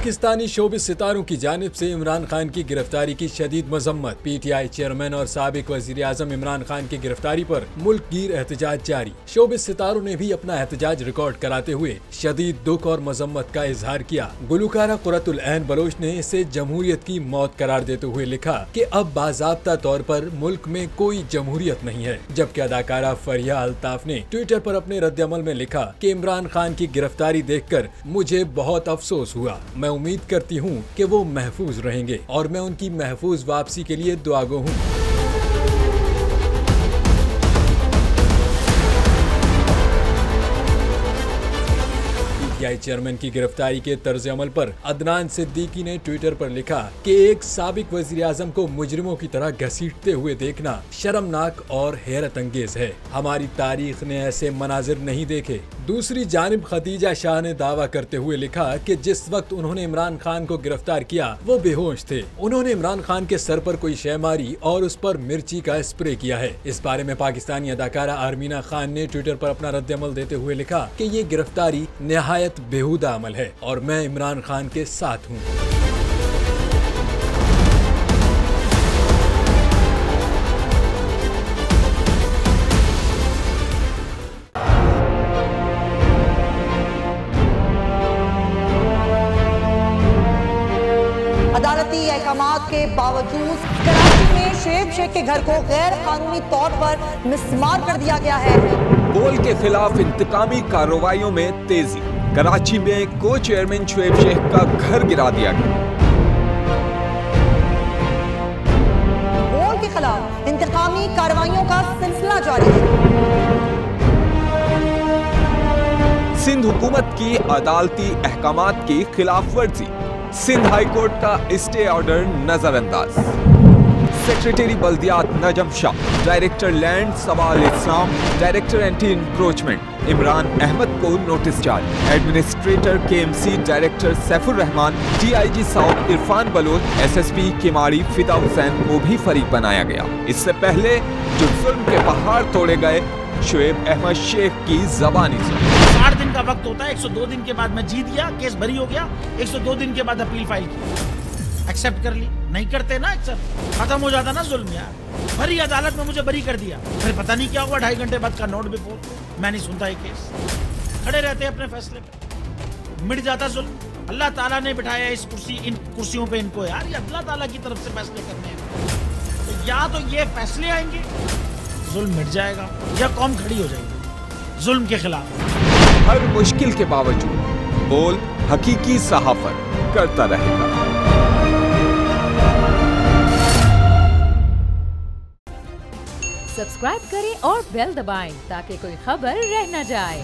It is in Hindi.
पाकिस्तानी शोबिस सितारों की जानिब से इमरान खान की गिरफ्तारी की शदीद मजम्मत। पीटीआई चेयरमैन और साबिक वजीर आजम इमरान खान की गिरफ्तारी पर मुल्क गिर एहतजाज जारी। शोबिस सितारों ने भी अपना एहतजाज रिकॉर्ड कराते हुए शदीद दुख और मजम्मत का इजहार किया। गुलकारा कुरतुल ऐन बलोच ने इसे जमहूरियत की मौत करार देते हुए लिखा कि अब बाज़ाब्ता तौर पर मुल्क में कोई जमहूरियत नहीं है। जबकि अदाकारा फरिया अल्ताफ ने ट्विटर पर अपने रद्दअमल में लिखा कि इमरान खान की गिरफ्तारी देखकर मुझे बहुत अफसोस हुआ। मैं उम्मीद करती हूँ कि वो महफूज रहेंगे और मैं उनकी महफूज वापसी के लिए दुआगो हूँ। पीटीआई चेयरमैन की गिरफ्तारी के तर्ज अमल पर अदनान सिद्दीकी ने ट्विटर पर लिखा कि एक साबिक वजीर आजम को मुजरिमों की तरह घसीटते हुए देखना शर्मनाक और हैरत अंगेज है। हमारी तारीख ने ऐसे मनाजिर नहीं देखे। दूसरी जानिब खदीजा शाह ने दावा करते हुए लिखा कि जिस वक्त उन्होंने इमरान खान को गिरफ्तार किया वो बेहोश थे। उन्होंने इमरान खान के सर पर कोई शय मारी और उस पर मिर्ची का स्प्रे किया है। इस बारे में पाकिस्तानी अदाकारा आर्मीना खान ने ट्विटर पर अपना रद्दअमल देते हुए लिखा कि ये गिरफ्तारी निहायत बेहुदा अमल है और मैं इमरान खान के साथ हूँ। अदालती अहकामात के बावजूद कराची में शोएब शेख के घर को गैर कानूनी तौर पर मिसमार कर दिया गया है। बोल के खिलाफ इंतकामी कार्रवाइयों में तेजी। कराची में को चेयरमैन शोएब शेख का घर गिरा दिया गया। बोल के खिलाफ इंतकामी कार्रवाइयों का सिलसिला जारी है। सिंध हुकूमत की अदालती अहकामात की खिलाफ वर्जी। सिंध हाई कोर्ट का स्टे ऑर्डर नजरअंदाज। सेक्रेटरी बल्दियात Najam Shah, director land Sawal Islam, director anti encroachment Imran Ahmed को नोटिस जारी। Administrator KMC director Saifur Rahman, DIG south Irfan Baloch, SSP Kemari Fida Hussain को भी फरीक बनाया गया। इससे पहले जो जुल्म के पहाड़ तोड़े गए, शोएब अहमद शेख की जबानी 60 दिन का वक्त होता है। 102 दिन के बाद मैं जीत गया, केस बरी हो गया। 102 दिन के बाद अपील फाइल की, एक्सेप्ट कर ली। नहीं करते ना एक्सेप्ट, खत्म हो जाता ना जुल्म यार। भरी अदालत में मुझे बरी कर दिया, फिर पता नहीं क्या हुआ। 2.5 घंटे बाद का नोट बिफोर, मैं नहीं सुनता ये केस। खड़े रहते अपने फैसले पे, मिट जाता जुल्म। अल्लाह ताला ने बिठाया इन कुर्सियों पे इनको यार, ये अल्लाह ताला की तरफ से फैसले करने हैं। तो या तो ये फैसले आएंगे, जुल्म मिट जाएगा, या कौम खड़ी हो जाएगी जुल्म के खिलाफ। हर मुश्किल के बावजूद बोल हकीकी सहाफत करता रहेगा। सब्सक्राइब करें और बेल दबाएं ताकि कोई खबर रह न जाए।